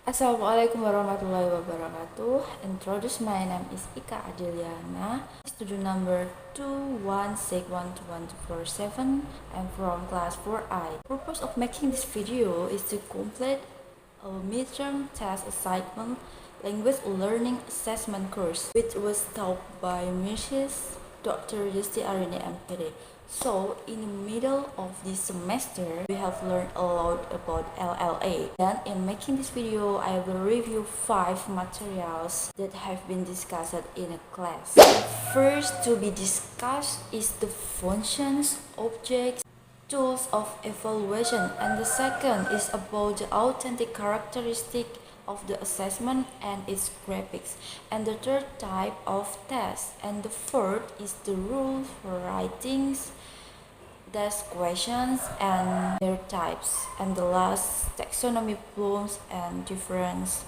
Assalamualaikum warahmatullahi wabarakatuh. Introduce, my name is Ika Ade Liana. Student number 216121247. I'm from class 4I. The purpose of making this video is to complete a midterm test assignment language learning assessment course, which was taught by Mrs. Dr. Yusti Arini, M.Pd. So, in the middle of this semester, we have learned a lot about LLA. Then, in making this video, I will review 5 materials that have been discussed in a class. First to be discussed is the functions, objects, tools of evaluation, and the second is about the authentic characteristic of the assessment and its graphics, and the third type of test, and the fourth is the rules for writings, test questions and their types, and the last taxonomy blooms and difference,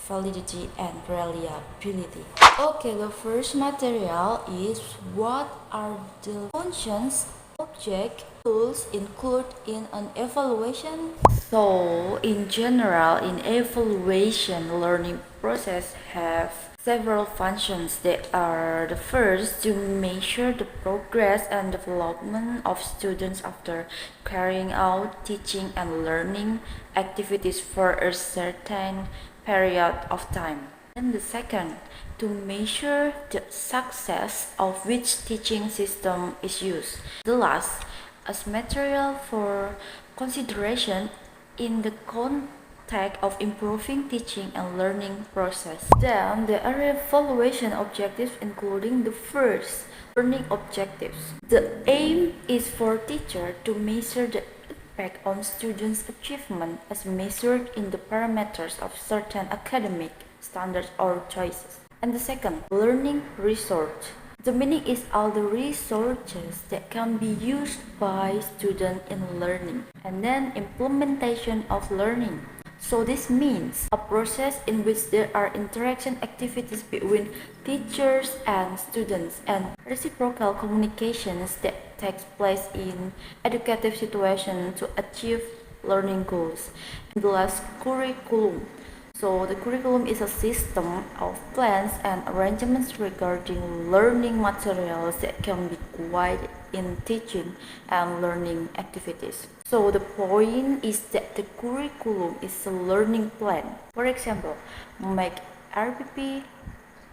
validity and reliability. Okay, the first material is what are the functions, object, tools included in an evaluation. So, in general, in evaluation, learning process have several functions. They are the first to measure the progress and development of students after carrying out teaching and learning activities for a certain period of time. And the second, to measure the success of which teaching system is used. The last, as material for consideration in the context of improving teaching and learning process. Then there are evaluation objectives, including the first, learning objectives. The aim is for teacher to measure the impact on students' achievement as measured in the parameters of certain academic standards or choices. And the second, learning resource. The meaning is all the resources that can be used by students in learning. And then implementation of learning. So this means a process in which there are interaction activities between teachers and students and reciprocal communications that takes place in educative situations to achieve learning goals. And the last, curriculum. So the curriculum is a system of plans and arrangements regarding learning materials that can be guided in teaching and learning activities. So the point is that the curriculum is a learning plan. For example, make RPP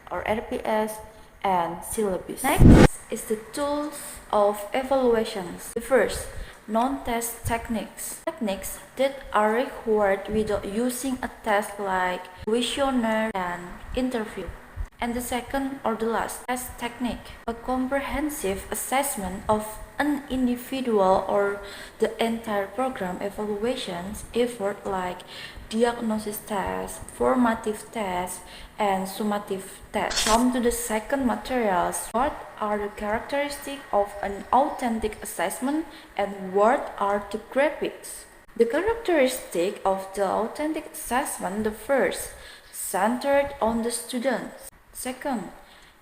or RPS and syllabus. Next is the tools of evaluations. The first, non-test techniques. Techniques that are required without using a test like questionnaire and interview. And the second or the last, test technique, a comprehensive assessment of an individual or the entire program evaluations effort like diagnosis test, formative test, and summative test. Come to the second materials. What are the characteristics of an authentic assessment and what are the graphics? The characteristic of the authentic assessment, the first, centered on the students. Second,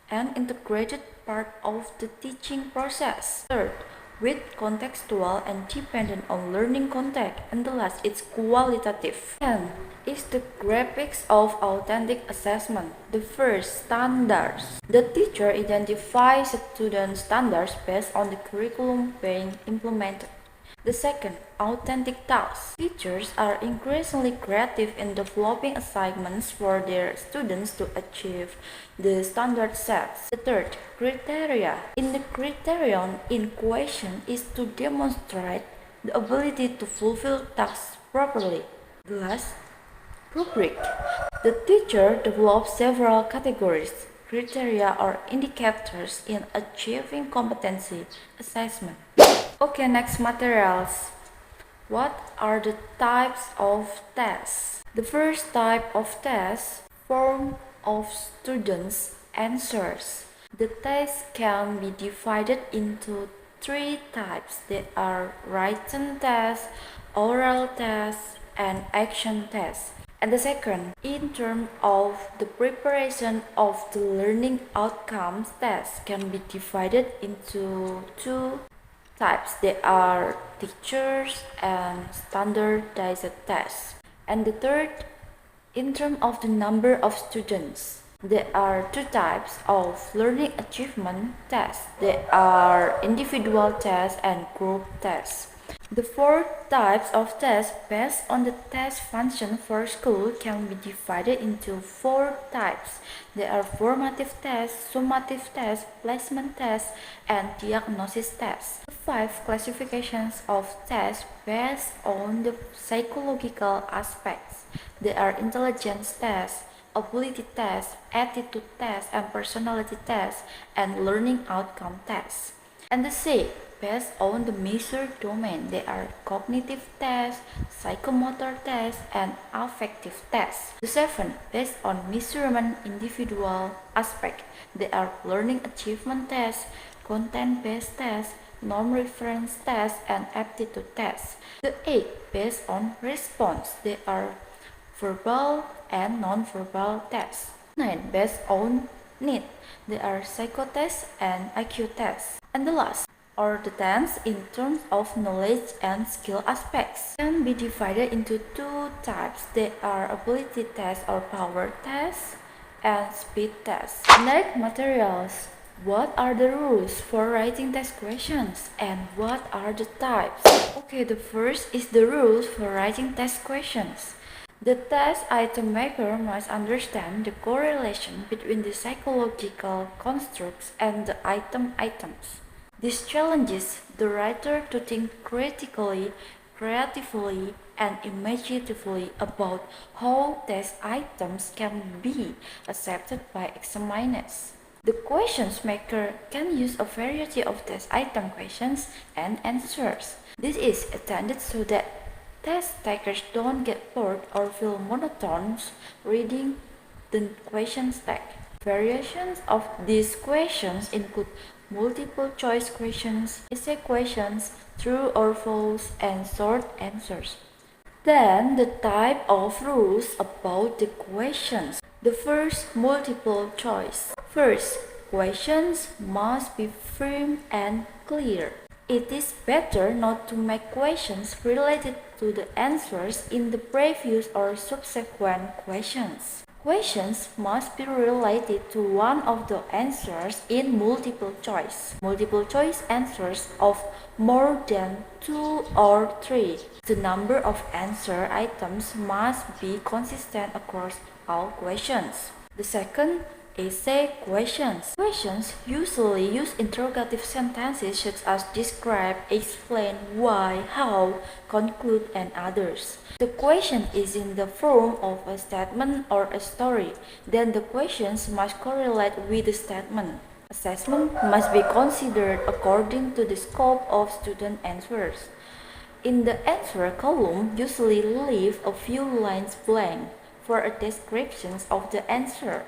an integrated part of the teaching process. Third, with contextual and dependent on learning context. And the last, it's qualitative. And is the graphics of authentic assessment. The first, standards. The teacher identifies student standards based on the curriculum being implemented. The second, authentic tasks. Teachers are increasingly creative in developing assignments for their students to achieve the standard sets. The third, criteria. In the criterion in question is to demonstrate the ability to fulfill tasks properly. The last, rubric. The teacher develops several categories, criteria or indicators in achieving competency assessment. Okay, next materials. What are the types of tests? The first type of test, form of students' answers. The test can be divided into 3 types. They are written test, oral test, and action test. And the second, in terms of the preparation of the learning outcomes, tests can be divided into 2 types. They are teachers and standardized tests. And the third In terms of the number of students, there are two types of learning achievement tests. There are individual tests and group tests. The four types of tests based on the test function for school can be divided into four types. There are formative tests, summative tests, placement tests, and diagnosis tests. The five classifications of tests based on the psychological aspects. There are intelligence tests, ability tests, attitude tests, and personality tests, and learning outcome tests. And the six, based on the measured domain, there are cognitive tests, psychomotor tests, and affective tests. The seven, based on measurement individual aspect, there are learning achievement tests, content-based tests, norm reference tests, and aptitude tests. The eight, based on response, there are verbal and non-verbal tests. 9. Based on need, there are psychotests and IQ tests. And the last, or the 10th, in terms of knowledge and skill aspects, can be divided into two types. There are ability tests or power tests and speed tests. Next, materials. What are the rules for writing test questions and what are the types? Okay, the first is the rules for writing test questions. The test item maker must understand the correlation between the psychological constructs and the items. This challenges the writer to think critically, creatively, and imaginatively about how test items can be accepted by examiners. The questions maker can use a variety of test item questions and answers. This is intended so that test takers don't get bored or feel monotonous reading the question stack. Variations of these questions include multiple choice questions, essay questions, true or false, and short answers. Then the type of rules about the questions. The first, multiple choice. First, questions must be firm and clear. It is better not to make questions related to the answers in the previous or subsequent questions. Questions must be related to one of the answers in multiple choice. Multiple choice answers of more than 2 or 3. The number of answer items must be consistent across all questions. The second, essay questions. Questions usually use interrogative sentences such as describe, explain, why, how, conclude, and others. The question is in the form of a statement or a story. Then the questions must correlate with the statement. Assessment must be considered according to the scope of student answers. In the answer column, usually leave a few lines blank for a description of the answer.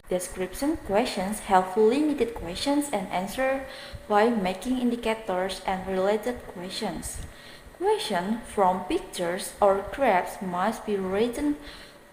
Description questions have limited questions and answers by making indicators and related questions. Questions from pictures or graphs must be written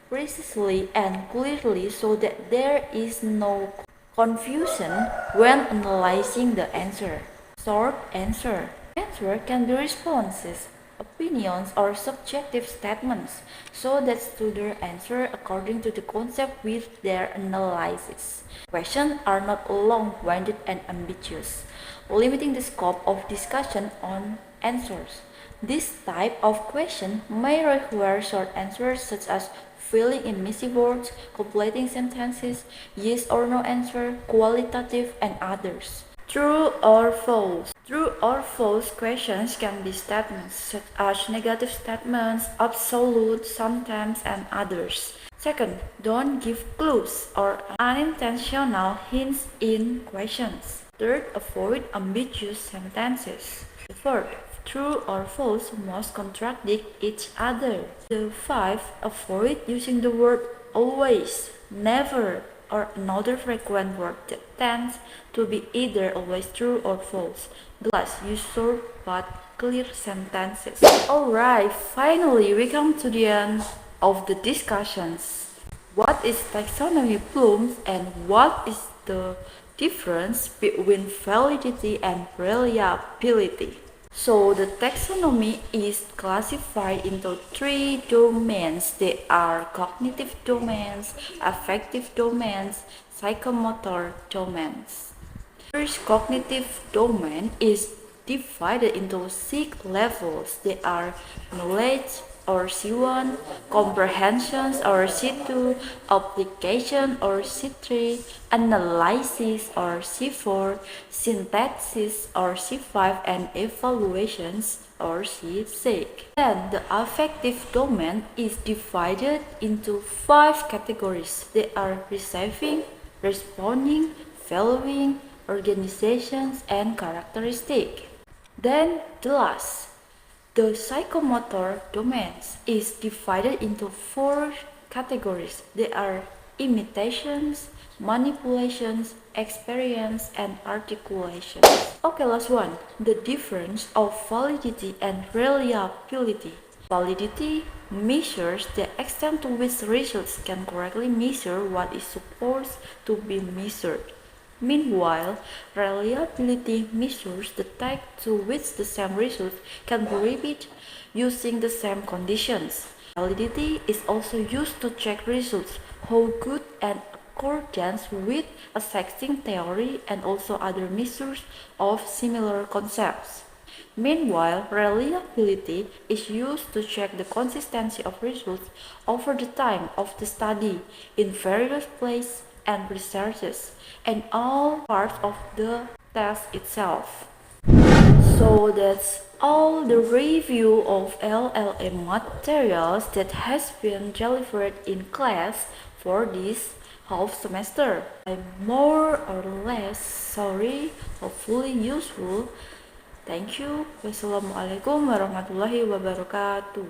precisely and clearly so that there is no confusion when analyzing the answer. Short answer. Answer can be responses, opinions, or subjective statements, so that students answer according to the concept with their analysis. Questions are not long-winded and ambiguous, limiting the scope of discussion on answers. This type of question may require short answers such as filling in missing words, completing sentences, yes or no answer, qualitative, and others. True or false. True or false questions can be statements such as negative statements, absolute, sometimes, and others. Second, don't give clues or unintentional hints in questions. Third, avoid ambiguous sentences. The fourth, true or false must contradict each other. The fifth, avoid using the word always, never, or another frequent word that tends to be either always true or false. The last, use short but clear sentences. Alright, finally we come to the end of the discussions. What is taxonomy plumes and what is the difference between validity and reliability? So the taxonomy is classified into three domains. They are cognitive domains, affective domains, psychomotor domains. First cognitive domain is divided into 6 levels. They are knowledge or C1, comprehensions or C2, application or C3, analysis or C4, synthesis or C5, and evaluations or C6. Then the affective domain is divided into 5 categories. They are receiving, responding, valuing, organizations, and characteristic. Then the last, the psychomotor domains is divided into 4 categories. They are imitations, manipulations, experience, and articulation. Okay, last one, the difference of validity and reliability. Validity measures the extent to which results can correctly measure what is supposed to be measured. Meanwhile, reliability measures the time to which the same result can be repeated using the same conditions. Validity is also used to check results, how good and accordance with existing theory and also other measures of similar concepts. Meanwhile, reliability is used to check the consistency of results over the time of the study in various places and researches and all parts of the test itself. So that's all the review of LLM materials that has been delivered in class for this half semester. I'm more or less sorry, hopefully useful. Thank you. Wassalamualaikum warahmatullahi wabarakatuh.